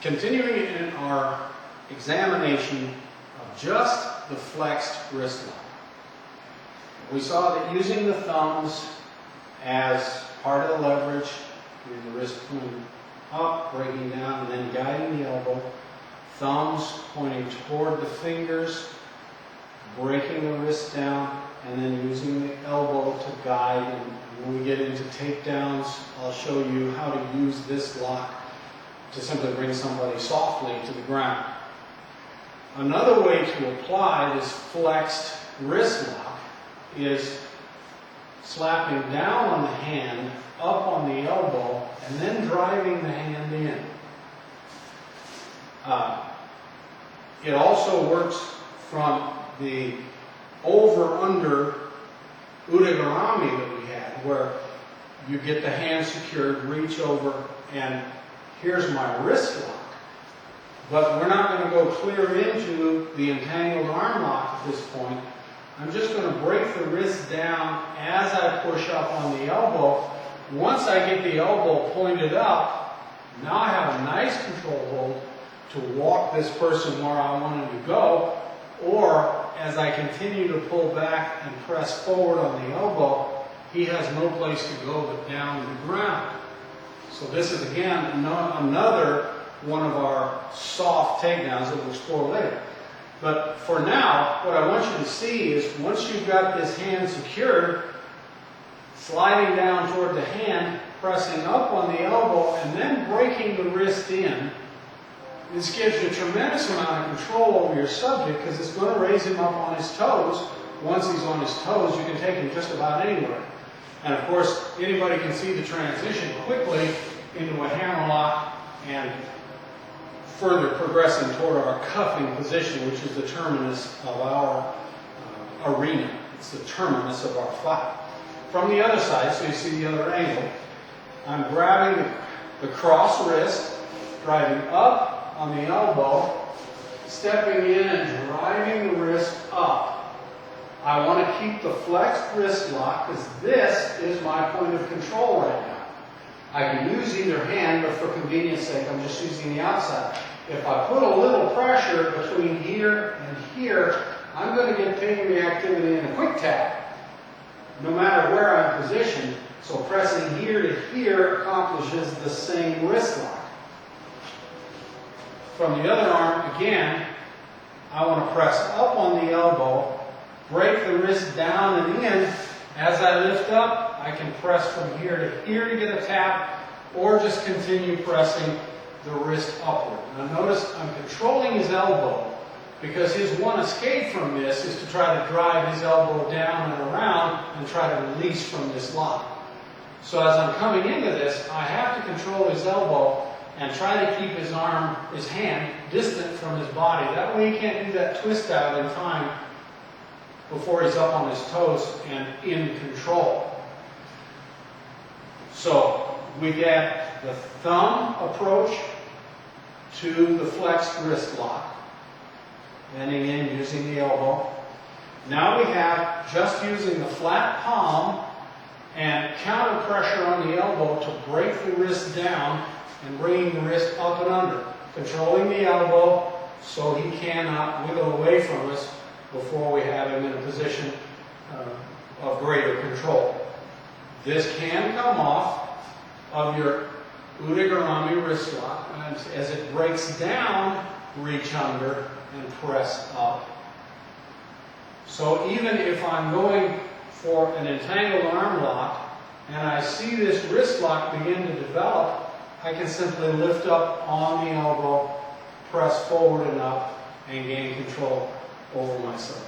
Continuing in our examination of just the flexed wrist lock, we saw that using the thumbs as part of the leverage, the wrist pointing up, breaking down, and then guiding the elbow, thumbs pointing toward the fingers, breaking the wrist down, and then using the elbow to guide. And when we get into takedowns, I'll show you how to use this lock to simply bring somebody softly to the ground. Another way to apply this flexed wrist lock is slapping down on the hand, up on the elbow, and then driving the hand in. It also works from the over-under udegarami that we had, where you get the hand secured, reach over, and here's my wrist lock. But we're not going to go clear into the entangled arm lock at this point. I'm just going to break the wrist down as I push up on the elbow. Once I get the elbow pointed up, now I have a nice control hold to walk this person where I want him to go, or as I continue to pull back and press forward on the elbow, he has no place to go but down to the ground. So this is again another one of our soft takedowns that we'll explore later. But for now, what I want you to see is once you've got this hand secured, sliding down toward the hand, pressing up on the elbow, and then breaking the wrist in. This gives you a tremendous amount of control over your subject because it's going to raise him up on his toes. Once he's on his toes, you can take him just about anywhere. And of course, anybody can see the transition quickly into a hammer lock and further progressing toward our cuffing position, which is the terminus of our arena. It's the terminus of our fight. From the other side, so you see the other angle, I'm grabbing the cross wrist, driving up on the elbow, stepping in and driving the wrist up. I want to keep the flexed wrist lock because this is my point of control right now. I can use either hand, but for convenience sake, I'm just using the outside. If I put a little pressure between here and here, I'm going to get pain reactivity in a quick tap, no matter where I'm positioned. So pressing here to here accomplishes the same wrist lock. From the other arm, again, I want to press up on the elbow, break the wrist down and in. As I lift up, I can press from here to get a tap, or just continue pressing the wrist upward. Now notice I'm controlling his elbow because his one escape from this is to try to drive his elbow down and around and try to release from this lock. So as I'm coming into this, I have to control his elbow and try to keep his arm, his hand, distant from his body. That way he can't do that twist out in time before he's up on his toes and in control. So we get the thumb approach to the flexed wrist lock, bending in using the elbow. Now we have just using the flat palm and counter pressure on the elbow to break the wrist down and bringing the wrist up and under, controlling the elbow so he cannot wiggle away from us before we have him in a position of greater control. This can come off of your udegarami wrist lock, and as it breaks down, reach under and press up. So even if I'm going for an entangled arm lock and I see this wrist lock begin to develop, I can simply lift up on the elbow, press forward and up, and gain control over myself.